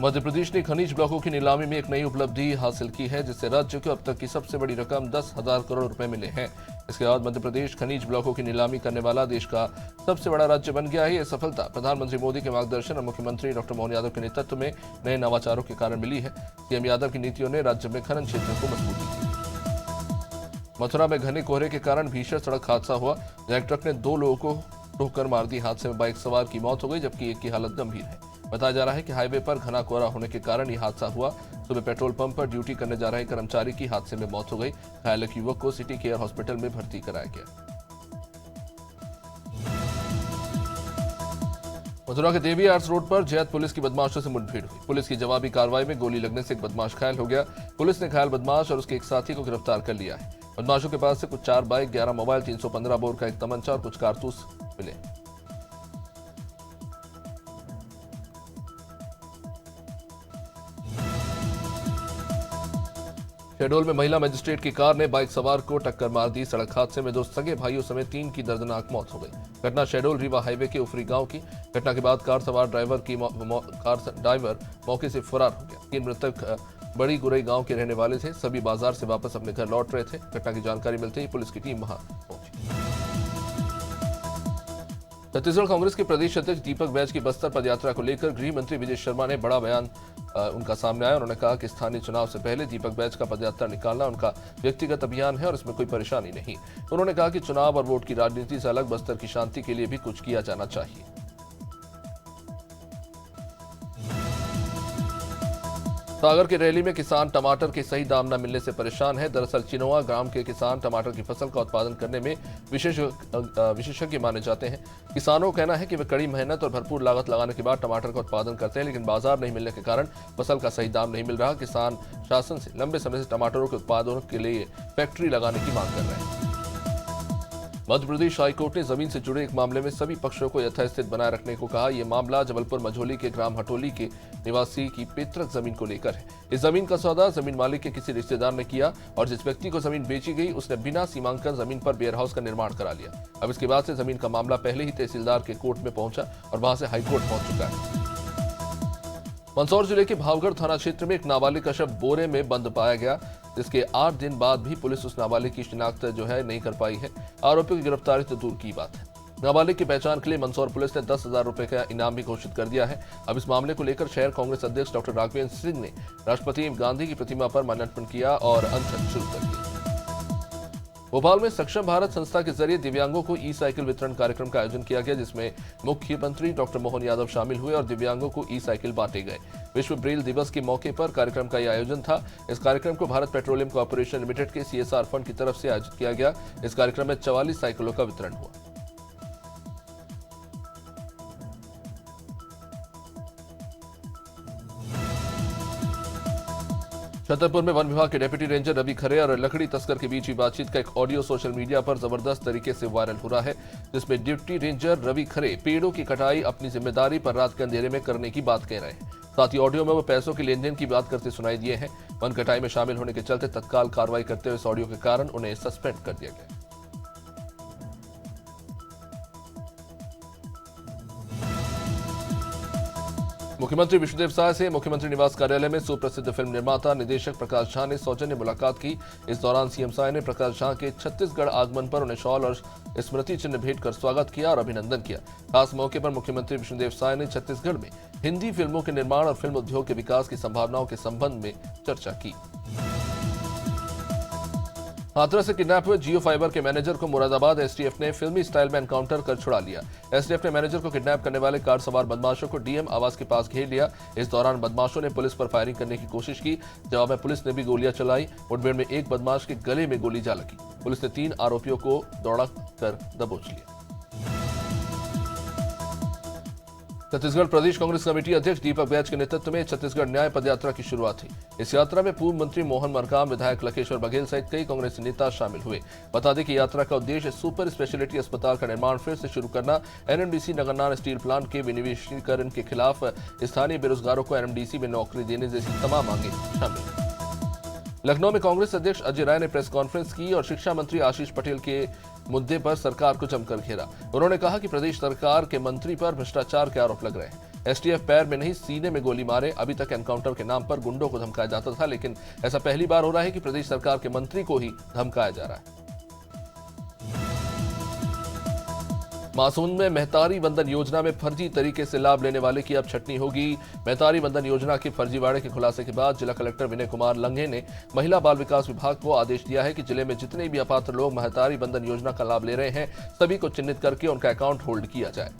मध्य प्रदेश ने खनिज ब्लॉकों की नीलामी में एक नई उपलब्धि हासिल की है, जिससे राज्य को अब तक की सबसे बड़ी रकम 10,000 करोड़ रुपए मिले हैं। इसके बाद मध्य प्रदेश खनिज ब्लॉकों की नीलामी करने वाला देश का सबसे बड़ा राज्य बन गया है। यह सफलता प्रधानमंत्री मोदी के मार्गदर्शन और मुख्यमंत्री डॉक्टर मोहन यादव के नेतृत्व में नए नवाचारों के कारण मिली है। सीएम यादव की नीतियों ने राज्य में खनन क्षेत्र को मजबूती दी। मथुरा में घने कोहरे के कारण भीषण सड़क हादसा हुआ, जहां एक ट्रक ने 2 लोगों को ठोकर मार दी। हादसे में बाइक सवार की मौत हो गई, जबकि एक की हालत गंभीर है। बताया जा रहा है कि हाईवे पर घना कोहरा होने के कारण यह हादसा हुआ। सुबह पेट्रोल पंप पर ड्यूटी करने जा रहे कर्मचारी की हादसे में मौत हो गई। घायल एक युवक को सिटी केयर हॉस्पिटल में भर्ती कराया गया। मथुरा के देवी आर्ट्स रोड पर जैत पुलिस की बदमाशों से मुठभेड़ हुई। पुलिस की जवाबी कार्रवाई में गोली लगने से एक बदमाश घायल हो गया। पुलिस ने घायल बदमाश और उसके एक साथी को गिरफ्तार कर लिया है। बदमाशों के पास से कुछ 4 बाइक, 11 मोबाइल, 315 बोर का एक तमंचा और कुछ कारतूस मिले। शहडोल में महिला मजिस्ट्रेट की कार ने बाइक सवार को टक्कर मार दी। सड़क हादसे में 2 सगे भाइयों समेत 3 की दर्दनाक मौत हो गई। घटना शहडोल रीवा हाईवे के उफरी गांव की। घटना के बाद कार सवार ड्राइवर मौके से फरार हो गया। 3 मृतक बड़ी गुरई गांव के रहने वाले थे। सभी बाजार से वापस अपने घर लौट रहे थे। घटना की जानकारी मिलते ही पुलिस की टीम वहां पहुंची। छत्तीसगढ़ कांग्रेस के प्रदेश अध्यक्ष दीपक बैज की बस्तर पदयात्रा को लेकर गृह मंत्री विजय शर्मा ने बड़ा बयान उनका सामने आया। उन्होंने कहा कि स्थानीय चुनाव से पहले दीपक बैज का पदयात्रा निकालना उनका व्यक्तिगत अभियान है और इसमें कोई परेशानी नहीं। उन्होंने कहा कि चुनाव और वोट की राजनीति से अलग बस्तर की शांति के लिए भी कुछ किया जाना चाहिए। सागर की रैली में किसान टमाटर के सही दाम न मिलने से परेशान है। दरअसल चिनोआ ग्राम के किसान टमाटर की फसल का उत्पादन करने में विशेषज्ञ माने जाते हैं। किसानों का कहना है कि वे कड़ी मेहनत और भरपूर लागत लगाने के बाद टमाटर का उत्पादन करते हैं, लेकिन बाजार नहीं मिलने के कारण फसल का सही दाम नहीं मिल रहा। किसान शासन से लंबे समय से टमाटरों के उत्पादन के लिए फैक्ट्री लगाने की मांग कर रहे हैं। मध्य प्रदेश हाईकोर्ट ने जमीन से जुड़े एक मामले में सभी पक्षों को यथास्थित बनाए रखने को कहा। यह मामला जबलपुर मझोली के ग्राम हटोली के निवासी की पैतृक जमीन को लेकर है। इस जमीन का सौदा जमीन मालिक के किसी रिश्तेदार ने किया और जिस व्यक्ति को जमीन बेची गई उसने बिना सीमांकन जमीन पर वेयर हाउस का निर्माण करा लिया। अब इसके बाद से जमीन का मामला पहले ही तहसीलदार के कोर्ट में पहुंचा और वहां से हाईकोर्ट पहुंच चुका है। मंदसौर जिले के भावगढ़ थाना क्षेत्र में एक नाबालिग का शव बोरे में बंद पाया गया, जिसके 8 दिन बाद भी पुलिस उस नाबालिग की शिनाख्त नहीं कर पाई है। आरोपियों की गिरफ्तारी तो दूर की बात है। नाबालिग की पहचान के लिए मंदसौर पुलिस ने 10,000 रुपए का इनाम भी घोषित कर दिया है। अब इस मामले को लेकर शहर कांग्रेस अध्यक्ष डॉक्टर राघवेंद्र सिंह ने राष्ट्रपति गांधी की प्रतिमा पर माल्यार्पण किया और अनशन शुरू कर दिया। भोपाल में सक्षम भारत संस्था के जरिए दिव्यांगों को ई साइकिल वितरण कार्यक्रम का आयोजन किया गया, जिसमें मुख्यमंत्री डॉक्टर मोहन यादव शामिल हुए और दिव्यांगों को ई साइकिल बांटे गए। विश्व ब्रेल दिवस के मौके पर कार्यक्रम का यह आयोजन था। इस कार्यक्रम को भारत पेट्रोलियम कॉर्पोरेशन लिमिटेड के CSR फंड की तरफ से आयोजित किया गया। इस कार्यक्रम में 44 साइकिलों का वितरण हुआ। छतरपुर में वन विभाग के डेप्यूटी रेंजर रवि खरे और लकड़ी तस्कर के बीच हुई बातचीत का एक ऑडियो सोशल मीडिया पर जबरदस्त तरीके से वायरल हो रहा है, जिसमें डिप्टी रेंजर रवि खरे पेड़ों की कटाई अपनी जिम्मेदारी पर रात के अंधेरे में करने की बात कह रहे हैं। साथ ही ऑडियो में वो पैसों की लेन देन की बात करते सुनाई दिए हैं। वन कटाई में शामिल होने के चलते तत्काल कार्रवाई करते हुए इस ऑडियो के कारण उन्हें सस्पेंड कर दिया गया। मुख्यमंत्री विष्णुदेव साय से मुख्यमंत्री निवास कार्यालय में सुप्रसिद्ध फिल्म निर्माता निर्देशक प्रकाश झा ने सौजन्य मुलाकात की। इस दौरान सीएम साय ने प्रकाश झा के छत्तीसगढ़ आगमन पर उन्हें शॉल और स्मृति चिन्ह भेंट कर स्वागत किया और अभिनंदन किया। खास मौके पर मुख्यमंत्री विष्णुदेव साय ने छत्तीसगढ़ में हिंदी फिल्मों के निर्माण और फिल्म उद्योग के विकास की संभावनाओं के संबंध में चर्चा की। हाथरस से किडनैप हुए जियो फाइबर के मैनेजर को मुरादाबाद एसटीएफ ने फिल्मी स्टाइल में एनकाउंटर कर छुड़ा लिया। एसटीएफ ने मैनेजर को किडनैप करने वाले कार सवार बदमाशों को डीएम आवास के पास घेर लिया। इस दौरान बदमाशों ने पुलिस पर फायरिंग करने की कोशिश की। जवाब में पुलिस ने भी गोलियां चलाई। मुठभेड़ में एक बदमाश के गले में गोली जा लगी। पुलिस ने 3 आरोपियों को दौड़ा कर दबोच लिया। छत्तीसगढ़ प्रदेश कांग्रेस कमेटी अध्यक्ष दीपक बैज के नेतृत्व में छत्तीसगढ़ न्याय पदयात्रा की शुरुआत हुई। इस यात्रा में पूर्व मंत्री मोहन मरकाम, विधायक लखेश्वर बघेल सहित कई कांग्रेसी नेता शामिल हुए। बता दें कि यात्रा का उद्देश्य सुपर स्पेशलिटी अस्पताल का निर्माण फिर से शुरू करना, एनएमडीसी नगरनार स्टील प्लांट के विनिवेशीकरण के खिलाफ स्थानीय बेरोजगारों को एनएमडीसी में नौकरी देने जैसी तमाम मांगे शामिल। लखनऊ में कांग्रेस अध्यक्ष अजय राय ने प्रेस कॉन्फ्रेंस की और शिक्षा मंत्री आशीष पटेल के मुद्दे पर सरकार को जमकर घेरा। उन्होंने कहा कि प्रदेश सरकार के मंत्री पर भ्रष्टाचार के आरोप लग रहे हैं। एसटीएफ पैर में नहीं सीने में गोली मारे। अभी तक एनकाउंटर के नाम पर गुंडों को धमकाया जाता था, लेकिन ऐसा पहली बार हो रहा है कि प्रदेश सरकार के मंत्री को ही धमकाया जा रहा है। मासूम में मेहतारी बंधन योजना में फर्जी तरीके से लाभ लेने वाले की अब छटनी होगी। मेहतारी बंधन योजना के फर्जीवाड़े के खुलासे के बाद जिला कलेक्टर विनय कुमार लंघे ने महिला बाल विकास विभाग को आदेश दिया है कि जिले में जितने भी अपात्र लोग मेहतारी बंधन योजना का लाभ ले रहे हैं, सभी को चिन्हित करके उनका अकाउंट होल्ड किया जाए।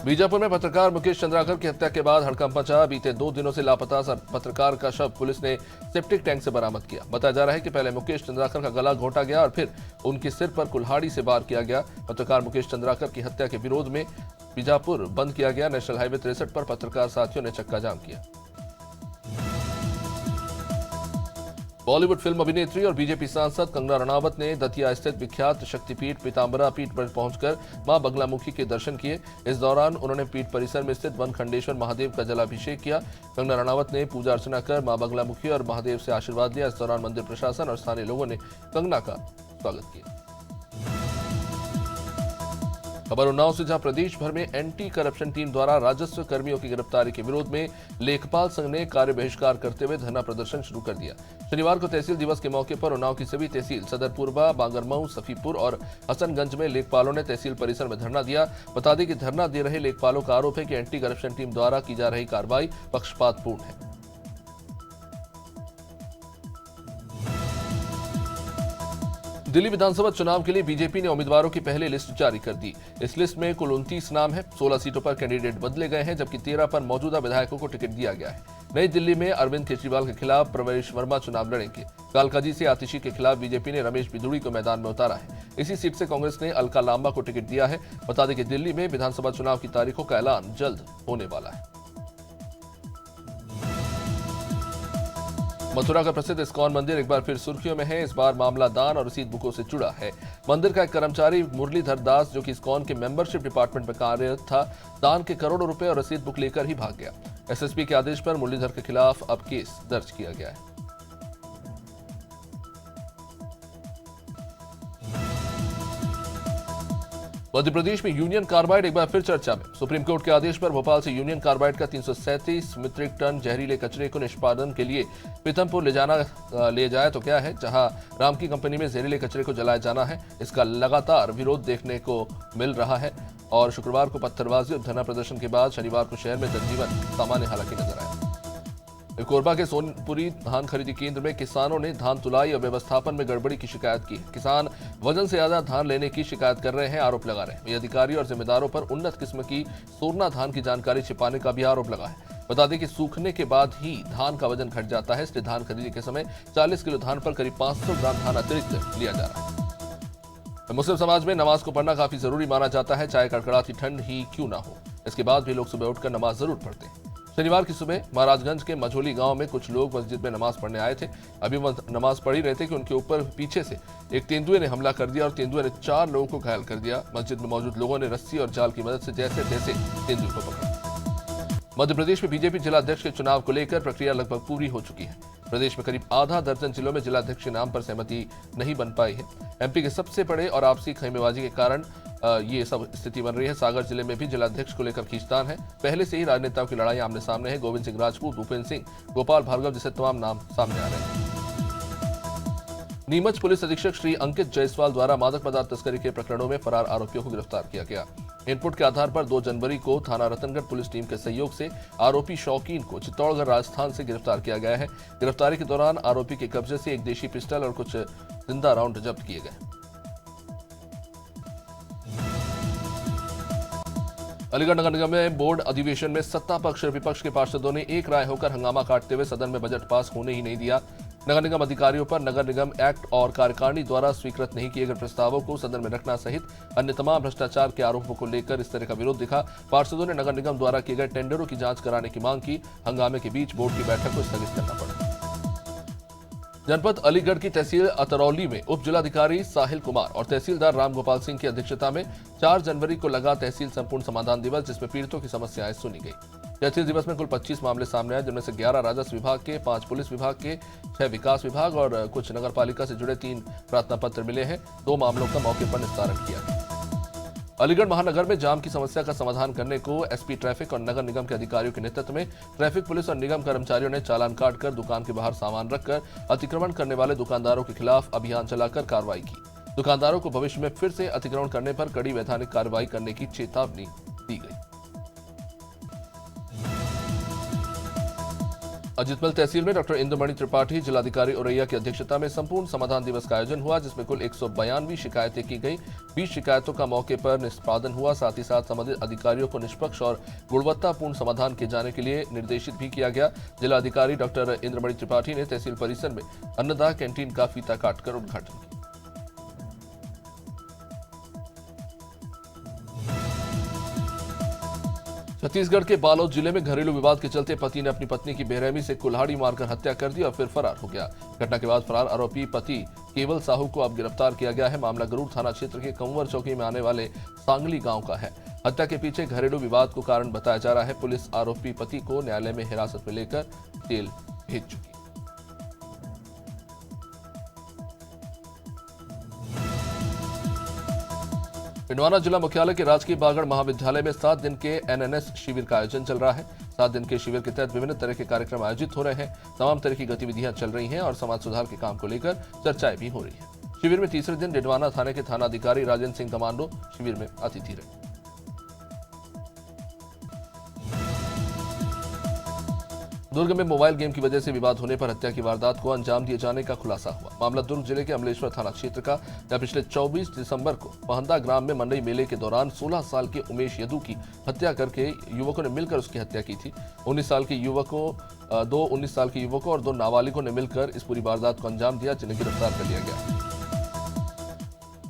बीजापुर में पत्रकार मुकेश चंद्राकर की हत्या के बाद हड़कंप मचा। बीते 2 दिनों से लापता पत्रकार का शव पुलिस ने सेप्टिक टैंक से बरामद किया। बताया जा रहा है कि पहले मुकेश चंद्राकर का गला घोंटा गया और फिर उनके सिर पर कुल्हाड़ी से वार किया गया। पत्रकार मुकेश चंद्राकर की हत्या के विरोध में बीजापुर बंद किया गया। नेशनल हाईवे 63 पर पत्रकार साथियों ने चक्का जाम किया। बॉलीवुड फिल्म अभिनेत्री और बीजेपी सांसद कंगना रनावत ने दतिया स्थित विख्यात शक्तिपीठ पीताम्बरा पीठ पर पहुंचकर मां बगलामुखी के दर्शन किए। इस दौरान उन्होंने पीठ परिसर में स्थित वन खंडेश्वर महादेव का जलाभिषेक किया। कंगना रनावत ने पूजा अर्चना कर मां बगलामुखी और महादेव से आशीर्वाद लिया। इस दौरान मंदिर प्रशासन और स्थानीय लोगों ने कंगना का स्वागत किया। खबर उन्नाव से, जहां प्रदेश भर में एंटी करप्शन टीम द्वारा राजस्व कर्मियों की गिरफ्तारी के विरोध में लेखपाल संघ ने कार्य बहिष्कार करते हुए धरना प्रदर्शन शुरू कर दिया। शनिवार को तहसील दिवस के मौके पर उन्नाव की सभी तहसील सदरपुरवा, बांगरमऊ, सफीपुर और हसनगंज में लेखपालों ने तहसील परिसर में धरना दिया। बता दें कि धरना दे रहे लेखपालों का आरोप है कि एंटी करप्शन टीम द्वारा की जा रही कार्रवाई पक्षपातपूर्ण है। दिल्ली विधानसभा चुनाव के लिए बीजेपी ने उम्मीदवारों की पहली लिस्ट जारी कर दी। इस लिस्ट में कुल 29 नाम है। 16 सीटों पर कैंडिडेट बदले गए हैं, जबकि 13 पर मौजूदा विधायकों को टिकट दिया गया है। नई दिल्ली में अरविंद केजरीवाल के खिलाफ प्रवेश वर्मा चुनाव लड़ेंगे। कालकाजी से आतिशी के खिलाफ बीजेपी ने रमेश बिधूड़ी को मैदान में उतारा है। इसी सीट से कांग्रेस ने अलका लांबा को टिकट दिया है। बता दें कि दिल्ली में विधानसभा चुनाव की तारीखों का ऐलान जल्द होने वाला है। मथुरा का प्रसिद्ध इस्कॉन मंदिर एक बार फिर सुर्खियों में है। इस बार मामला दान और रसीद बुकों से जुड़ा है। मंदिर का एक कर्मचारी मुरलीधर दास, जो कि इस्कॉन के मेंबरशिप डिपार्टमेंट में कार्यरत था, दान के करोड़ों रुपए और रसीद बुक लेकर ही भाग गया। एसएसपी के आदेश पर मुरलीधर के खिलाफ अब केस दर्ज किया गया है। मध्य प्रदेश में यूनियन कार्बाइड एक बार फिर चर्चा में। सुप्रीम कोर्ट के आदेश पर भोपाल से यूनियन कार्बाइड का 337 मीट्रिक टन जहरीले कचरे को निष्पादन के लिए पीथमपुर ले जाए तो क्या है, जहां राम की कंपनी में जहरीले कचरे को जलाया जाना है। इसका लगातार विरोध देखने को मिल रहा है और शुक्रवार को पत्थरबाजी और धरना प्रदर्शन के बाद शनिवार को शहर में जनजीवन सामान्य हालांकि नजर आया। कोरबा के सोनपुरी धान खरीदी केंद्र में किसानों ने धान तुलाई और व्यवस्थापन में गड़बड़ी की शिकायत की। किसान वजन से ज्यादा धान लेने की शिकायत कर रहे हैं, आरोप लगा रहे हैं। ये अधिकारी और जिम्मेदारों पर उन्नत किस्म की सोरना धान की जानकारी छिपाने का भी आरोप लगा है। बता दें कि सूखने के बाद ही धान का वजन घट जाता है, इसलिए धान खरीदी के समय 40 किलो धान पर करीब 500 ग्राम धान अतिरिक्त लिया जा रहा है। मुस्लिम समाज में नमाज को पढ़ना काफी जरूरी माना जाता है, चाहे कड़कड़ाती ठंड ही क्यों ना हो। इसके बाद भी लोग सुबह उठकर नमाज जरूर पढ़ते हैं। शनिवार की सुबह महाराजगंज के मझोली गांव में कुछ लोग मस्जिद में नमाज पढ़ने आए थे। अभी वह नमाज पढ़ ही रहे थे कि उनके ऊपर पीछे से एक तेंदुए ने हमला कर दिया और तेंदुए ने 4 लोगों को घायल कर दिया। मस्जिद में मौजूद लोगों ने रस्सी और जाल की मदद से जैसे तैसे तेंदुए को पकड़ा। मध्य प्रदेश में बीजेपी जिलाध्यक्ष के चुनाव को लेकर प्रक्रिया लगभग पूरी हो चुकी है। प्रदेश में करीब आधा दर्जन जिलों में जिलाध्यक्ष के नाम पर सहमति नहीं बन पाई है। एमपी के सबसे बड़े और आपसी खेमेबाजी के कारण ये सब स्थिति बन रही है। सागर जिले में भी जिलाध्यक्ष को लेकर खींचतान है। पहले से ही राजनेताओं की लड़ाई आमने सामने है। गोविंद सिंह राजपूत, भूपेंद्र सिंह, गोपाल भार्गव जैसे तमाम नाम सामने आ रहे हैं। नीमच पुलिस अधीक्षक श्री अंकित जायसवाल द्वारा मादक पदार्थ तस्करी के प्रकरणों में फरार आरोपियों को गिरफ्तार किया गया। इनपुट के आधार पर 2 जनवरी को थाना रतनगढ़ पुलिस टीम के सहयोग से आरोपी शौकीन को चित्तौड़गढ़ राजस्थान से गिरफ्तार किया गया है। गिरफ्तारी के दौरान आरोपी के कब्जे से एक देशी पिस्टल और कुछ जिंदा राउंड जब्त किए गए। अलीगढ़ नगर निगम में बोर्ड अधिवेशन में सत्ता पक्ष और विपक्ष के पार्षदों ने एक राय होकर हंगामा काटते हुए सदन में बजट पास होने ही नहीं दिया। नगर निगम अधिकारियों पर नगर निगम एक्ट और कार्यकारिणी द्वारा स्वीकृत नहीं किए गए प्रस्तावों को सदन में रखना सहित अन्य तमाम भ्रष्टाचार के आरोपों को लेकर इस तरह का विरोध दिखा। पार्षदों ने नगर निगम द्वारा किए गए टेंडरों की जांच कराने की मांग की। हंगामे के बीच बोर्ड की बैठक को स्थगित करना पड़ा। जनपद अलीगढ़ की तहसील अतरौली में उप जिलाधिकारी साहिल कुमार और तहसीलदार रामगोपाल सिंह की अध्यक्षता में 4 जनवरी को लगा तहसील संपूर्ण समाधान दिवस, जिसमें पीड़ितों की समस्याएं सुनी गई। तहसील दिवस में कुल 25 मामले सामने आए, जिनमें से 11 राजस्व विभाग के, 5 पुलिस विभाग के, 6 विकास विभाग और कुछ नगर पालिका से जुड़े 3 प्रार्थना पत्र मिले हैं। 2 मामलों का मौके पर निस्तारण किया गया। अलीगढ़ महानगर में जाम की समस्या का समाधान करने को एसपी ट्रैफिक और नगर निगम के अधिकारियों के नेतृत्व में ट्रैफिक पुलिस और निगम कर्मचारियों ने चालान काटकर दुकान के बाहर सामान रखकर अतिक्रमण करने वाले दुकानदारों के खिलाफ अभियान चलाकर कार्रवाई की। दुकानदारों को भविष्य में फिर से अतिक्रमण करने पर कड़ी वैधानिक कार्रवाई करने की चेतावनी दी गई। अजितमल तहसील में डॉक्टर इंद्रमणि त्रिपाठी जिलाधिकारी औरैया की अध्यक्षता में संपूर्ण समाधान दिवस का आयोजन हुआ, जिसमें कुल 192 शिकायतें की गई। 20 शिकायतों का मौके पर निष्पादन हुआ। साथ ही साथ संबंधित अधिकारियों को निष्पक्ष और गुणवत्तापूर्ण समाधान किए जाने के लिए निर्देशित भी किया गया। जिलाधिकारी डॉक्टर इंद्रमणि त्रिपाठी ने तहसील परिसर में अन्नदाता कैंटीन का फीता काटकर उद्घाटन किया। छत्तीसगढ़ के बालोद जिले में घरेलू विवाद के चलते पति ने अपनी पत्नी की बेरहमी से कुल्हाड़ी मारकर हत्या कर दी और फिर फरार हो गया। घटना के बाद फरार आरोपी पति केवल साहू को अब गिरफ्तार किया गया है। मामला गरूर थाना क्षेत्र के कंवर चौकी में आने वाले सांगली गांव का है। हत्या के पीछे घरेलू विवाद को कारण बताया जा रहा है। पुलिस आरोपी पति को न्यायालय में हिरासत में लेकर जेल भेज चुकी है। पिंडवाना जिला मुख्यालय के राजकीय बागड़ महाविद्यालय में 7 दिन के एनएनएस शिविर का आयोजन चल रहा है। 7 दिन के शिविर के तहत विभिन्न तरह के कार्यक्रम आयोजित हो रहे हैं। तमाम तरह की गतिविधियां चल रही हैं और समाज सुधार के काम को लेकर चर्चाएं भी हो रही हैं। शिविर में तीसरे दिन डिडवाना थाने के थानाधिकारी राजेंद्र सिंह कमांडो शिविर में अतिथि रहे। दुर्ग में मोबाइल गेम की वजह से विवाद होने पर हत्या की वारदात को अंजाम दिए जाने का खुलासा हुआ। मामला दुर्ग जिले के अमलेश्वर थाना क्षेत्र का, जहां पिछले 24 दिसंबर को पहंदा ग्राम में मंडई मेले के दौरान 16 साल के उमेश यदू की हत्या करके युवकों ने मिलकर उसकी हत्या की थी। 19 साल के युवकों और 2 नाबालिगों ने मिलकर इस पूरी वारदात को अंजाम दिया, जिन्हें गिरफ्तार कर लिया गया।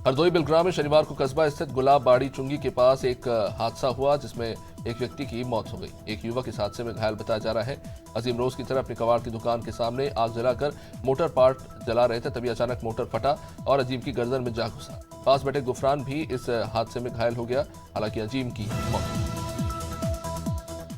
हरदोई बिलग्राम में शनिवार को कस्बा स्थित गुलाब बाड़ी चुंगी के पास एक हादसा हुआ, जिसमें एक व्यक्ति की मौत हो गई। एक युवक इस हादसे में घायल बताया जा रहा है। अजीम रोज की तरह अपनी कबाड़ की दुकान के सामने आग जलाकर मोटर पार्ट जला रहे थे, तभी अचानक मोटर फटा और अजीम की गर्दन में जा घुसा। पास बैठे गुफरान भी इस हादसे में घायल हो गया। हालांकि अजीम की मौत।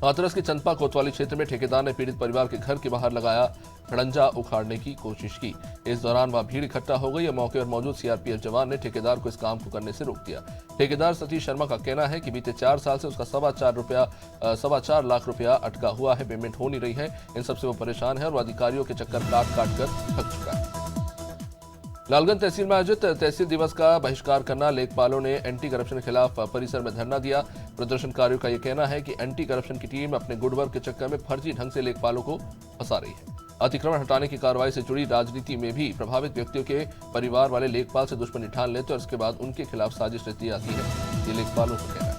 हाथरस के चंदपा कोतवाली क्षेत्र में ठेकेदार ने पीड़ित परिवार के घर के बाहर लगाया खड़ंजा उखाड़ने की कोशिश की। इस दौरान वहां भीड़ इकट्ठा हो गई और मौके पर मौजूद सीआरपीएफ जवान ने ठेकेदार को इस काम को करने से रोक दिया। ठेकेदार सतीश शर्मा का कहना है कि बीते 4 साल से उसका 4.25 लाख रुपया अटका हुआ है, पेमेंट हो नहीं रही है। इन सबसे वो परेशान है और वो अधिकारियों के चक्कर काट कर थक चुका है। लालगंज तहसील में आयोजित तहसील दिवस का बहिष्कार करना, लेखपालों ने एंटी करप्शन के खिलाफ परिसर में धरना दिया। प्रदर्शनकारियों का यह कहना है कि एंटी करप्शन की टीम अपने गुडवर्क के चक्कर में फर्जी ढंग से लेखपालों को फंसा रही है। अतिक्रमण हटाने की कार्रवाई से जुड़ी राजनीति में भी प्रभावित व्यक्तियों के परिवार वाले लेखपाल से दुश्मनी ठान लेते और उसके बाद उनके खिलाफ साजिश रची जाती है, ये लेखपालों का कहना है।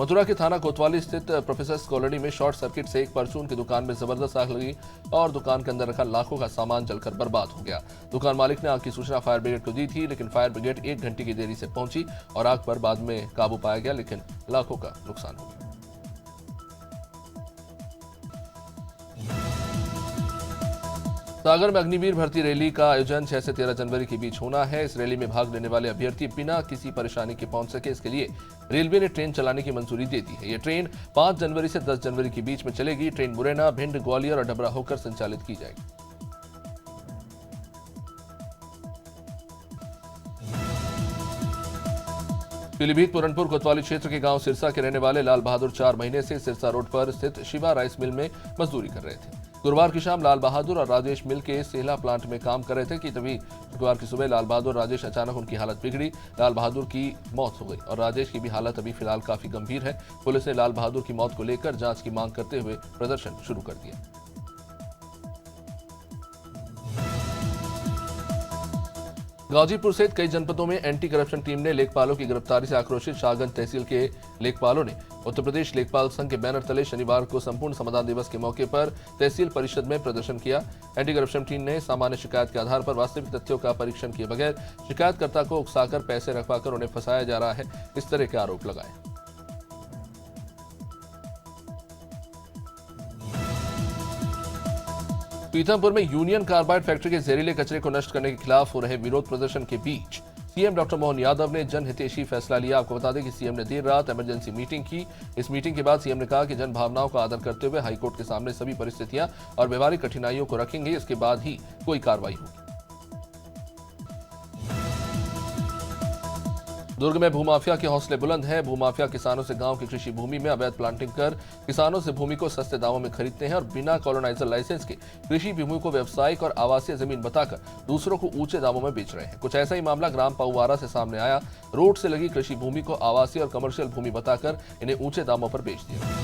मथुरा के थाना कोतवाली स्थित प्रोफेसर कॉलोनी में शॉर्ट सर्किट से एक परचून की दुकान में जबरदस्त आग लगी और दुकान के अंदर रखा लाखों का सामान जलकर बर्बाद हो गया। दुकान मालिक ने आग की सूचना फायर ब्रिगेड को दी थी, लेकिन फायर ब्रिगेड 1 घंटे की देरी से पहुंची और आग पर बाद में काबू पाया गया, लेकिन लाखों का नुकसान हो गया। सागर में अग्निवीर भर्ती रैली का आयोजन 6 से 13 जनवरी के बीच होना है। इस रैली में भाग लेने वाले अभ्यर्थी बिना किसी परेशानी के पहुंच सके, इसके लिए रेलवे ने ट्रेन चलाने की मंजूरी दे दी है। ये ट्रेन 5 जनवरी से 10 जनवरी के बीच में चलेगी। ट्रेन मुरैना, भिंड, ग्वालियर और डबरा होकर संचालित की जाएगी। पीलीभीत पुरनपुर कोतवाली क्षेत्र के गांव सिरसा के रहने वाले लाल बहादुर 4 महीने से सिरसा रोड पर स्थित शिवा राइस मिल में मजदूरी कर रहे थे। गुरुवार की शाम लाल बहादुर और राजेश मिल के सेला प्लांट में काम कर रहे थे कि तभी शुक्रवार की सुबह लाल बहादुर और राजेश अचानक उनकी हालत बिगड़ी। लाल बहादुर की मौत हो गई और राजेश की भी हालत अभी फिलहाल काफी गंभीर है। पुलिस ने लाल बहादुर की मौत को लेकर जांच की मांग करते हुए प्रदर्शन शुरू कर दिया। गाजीपुर सहित कई जनपदों में एंटी करप्शन टीम ने लेखपालों की गिरफ्तारी से आक्रोशित शाहगंज तहसील के लेखपालों ने उत्तर प्रदेश लेखपाल संघ के बैनर तले शनिवार को संपूर्ण समाधान दिवस के मौके पर तहसील परिषद में प्रदर्शन किया। एंटी करप्शन टीम ने सामान्य शिकायत के आधार पर वास्तविक तथ्यों का परीक्षण किए बगैर शिकायतकर्ता को उकसाकर पैसे रखवाकर उन्हें फंसाया जा रहा है, इस तरह के आरोप लगाए। पीथमपुर में यूनियन कार्बाइड फैक्ट्री के जहरीले कचरे को नष्ट करने के खिलाफ हो रहे विरोध प्रदर्शन के बीच सीएम डॉक्टर मोहन यादव ने जनहितैषी फैसला लिया। आपको बता दें कि सीएम ने देर रात इमरजेंसी मीटिंग की। इस मीटिंग के बाद सीएम ने कहा कि जन भावनाओं का आदर करते हुए हाईकोर्ट के सामने सभी परिस्थितियां और व्यवहारिक कठिनाइयों को रखेंगे, इसके बाद ही कोई कार्रवाई होगी। दुर्ग में भूमाफिया के हौसले बुलंद हैं। भूमाफिया किसानों से गांव की कृषि भूमि में अवैध प्लांटिंग कर किसानों से भूमि को सस्ते दामों में खरीदते हैं और बिना कॉलोनाइजर लाइसेंस के कृषि भूमि को व्यावसायिक और आवासीय जमीन बताकर दूसरों को ऊंचे दामों में बेच रहे हैं। कुछ ऐसा ही मामला ग्राम पहुवारा से सामने आया। रोड से लगी कृषि भूमि को आवासीय और कमर्शियल भूमि बताकर इन्हें ऊंचे दामों पर बेच दिया।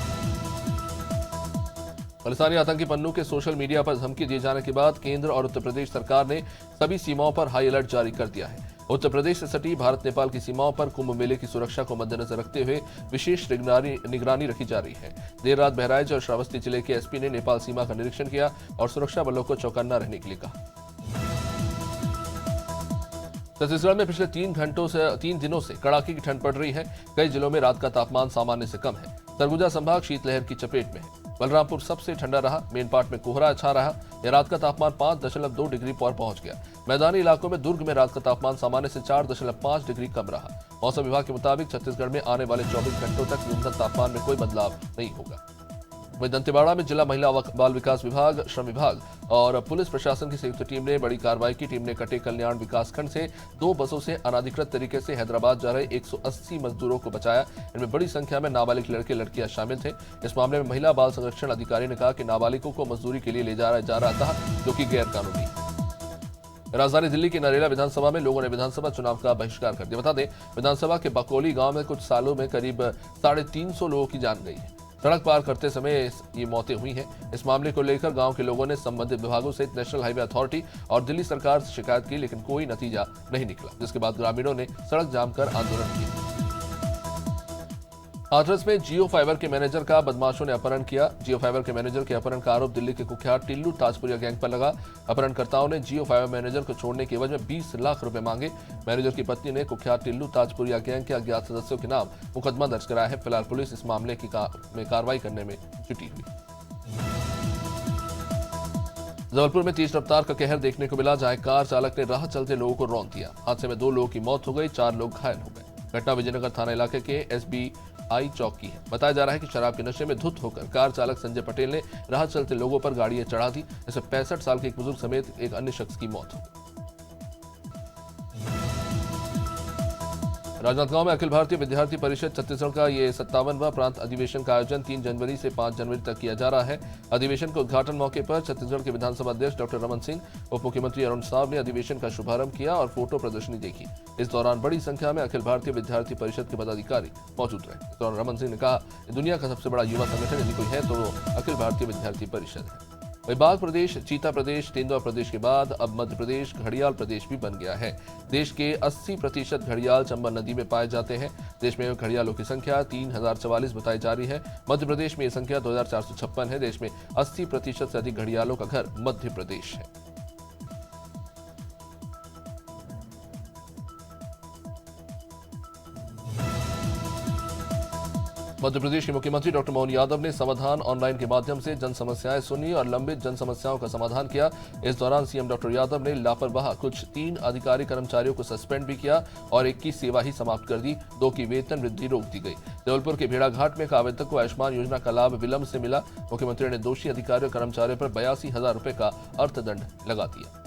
खालिस्तानी आतंकी पन्नू के सोशल मीडिया पर धमकी दिए जाने के बाद केंद्र और उत्तर प्रदेश सरकार ने सभी सीमाओं पर हाई अलर्ट जारी कर दिया है। उत्तर प्रदेश से सटी भारत नेपाल की सीमाओं पर कुंभ मेले की सुरक्षा को मद्देनजर रखते हुए विशेष निगरानी रखी जा रही है। देर रात बहराइच और श्रावस्ती जिले के एसपी ने नेपाल सीमा का निरीक्षण किया और सुरक्षा बलों को चौकन्ना रहने के लिए कहा। छत्तीसगढ़ में पिछले 3 दिनों से कड़ाके की ठंड पड़ रही है। कई जिलों में रात का तापमान सामान्य से कम है। सरगुजा संभाग शीतलहर की चपेट में है। बलरामपुर सबसे ठंडा रहा। मेनपाट में कोहरा छा रहा। यह रात का तापमान 5.2 डिग्री पर पहुंच गया। मैदानी इलाकों में दुर्ग में रात का तापमान सामान्य से 4.5 डिग्री कम रहा। मौसम विभाग के मुताबिक छत्तीसगढ़ में आने वाले 24 घंटों तक न्यूनतम तापमान में कोई बदलाव नहीं होगा। वहीं दंतेवाड़ा में जिला महिला बाल विकास विभाग, श्रम विभाग और पुलिस प्रशासन की संयुक्त टीम ने बड़ी कार्रवाई की। टीम ने कटे कल्याण विकासखंड से 2 बसों से अनाधिकृत तरीके से हैदराबाद जा रहे 180 मजदूरों को बचाया। इनमें बड़ी संख्या में नाबालिग लड़के लड़कियां शामिल थे। इस मामले में महिला बाल संरक्षण अधिकारी ने कहा कि नाबालिगों को मजदूरी के लिए ले जा रहा था, जो कि गैर कानूनी है। राजधानी दिल्ली की नरेला विधानसभा में लोगों ने विधानसभा चुनाव का बहिष्कार कर दिया। बता दें, विधानसभा के बकौली गांव में कुछ सालों में करीब 350 लोगों की जान गई है। सड़क पार करते समय ये मौतें हुई हैं। इस मामले को लेकर गांव के लोगों ने संबंधित विभागों सहित नेशनल हाईवे अथॉरिटी और दिल्ली सरकार से शिकायत की, लेकिन कोई नतीजा नहीं निकला, जिसके बाद ग्रामीणों ने सड़क जाम कर आंदोलन किया। हाथरस में जियो फाइबर के मैनेजर का बदमाशों ने अपहरण किया। जियो फाइबर के मैनेजर के अपहरण का आरोप दिल्ली के कुख्यात टिल्लू ताजपुरिया गैंग पर लगा। अपहरणकर्ताओं ने जियो फाइबर मैनेजर को छोड़ने के एवज में 20 लाख रुपए मांगे। मैनेजर की पत्नी ने कुख्यात टिल्लू ताजपुरिया गैंग के अज्ञात सदस्यों के नाम मुकदमा दर्ज कराया है। फिलहाल पुलिस इस मामले में कार्रवाई करने में जुटी हुई। जबलपुर में तेज रफ्तार का कहर देखने को मिला, जहां कार चालक ने राह चलते लोगों को रौंद दिया। हादसे में 2 लोगों की मौत हो गई, 4 लोग घायल हो गए। घटना विजयनगर थाना इलाके के SBI चौक की है। बताया जा रहा है कि शराब के नशे में धुत होकर कार चालक संजय पटेल ने राह चलते लोगों पर गाड़ियां चढ़ा दी, जिससे 65 साल के एक बुजुर्ग समेत एक अन्य शख्स की मौत हो गई। राजनांदगांव में अखिल भारतीय विद्यार्थी परिषद छत्तीसगढ़ का ये 57वां प्रांत अधिवेशन का आयोजन 3 जनवरी से 5 जनवरी तक किया जा रहा है। अधिवेशन के उद्घाटन मौके पर छत्तीसगढ़ के विधानसभा अध्यक्ष डॉक्टर रमन सिंह, उप मुख्यमंत्री अरुण साव ने अधिवेशन का शुभारंभ किया और फोटो प्रदर्शनी देखी। इस दौरान बड़ी संख्या में अखिल भारतीय विद्यार्थी परिषद के पदाधिकारी मौजूद रहे। इस दौरान रमन सिंह ने कहा, दुनिया का सबसे बड़ा युवा संगठन यदि कोई है तो वो अखिल भारतीय विद्यार्थी परिषद है। वही बाघ प्रदेश, चीता प्रदेश, तेंदुआ प्रदेश के बाद अब मध्य प्रदेश घड़ियाल प्रदेश भी बन गया है। देश के 80% घड़ियाल चंबल नदी में पाए जाते हैं। देश में घड़ियालों की संख्या 3044 बताई जा रही है। मध्य प्रदेश में यह संख्या 2456 है। देश में 80% से अधिक घड़ियालों का घर मध्य प्रदेश है। मध्य प्रदेश के मुख्यमंत्री डॉक्टर मोहन यादव ने समाधान ऑनलाइन के माध्यम से जन समस्याएं सुनी और लंबित जन समस्याओं का समाधान किया। इस दौरान सीएम डॉक्टर यादव ने लापरवाह कुछ 3 अधिकारी कर्मचारियों को सस्पेंड भी किया और 1 की सेवा ही समाप्त कर दी। 2 की वेतन वृद्धि रोक दी गई। जबलपुर के भेड़ाघाट में एक आवेदक को आयुष्मान योजना का लाभ विलंब से मिला। मुख्यमंत्री ने दोषी अधिकारियों कर्मचारियों पर 82,000 रुपए का अर्थदंड लगा दिया।